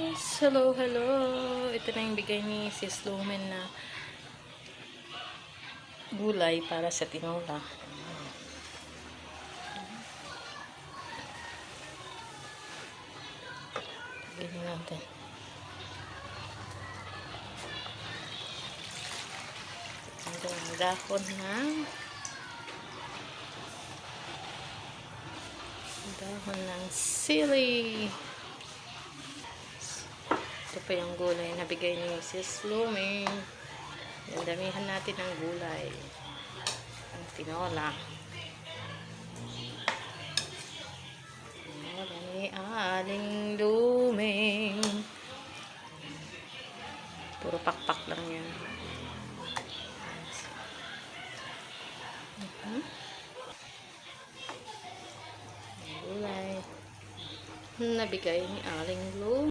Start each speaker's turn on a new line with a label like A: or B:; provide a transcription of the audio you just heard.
A: Yes, hello, hello. Ito na yung bigay ni Sis Lumen na gulay para sa tinola. Tignan natin. Ang dahon ng sili. Ito pa yung gulay na bigay ni Sis Lumen. Damihan natin ng gulay. Ang tinola. Tinola ni Aling Lumen. Puro pakpak lang yan. Gulay. Nabigay ni Aling Lumen.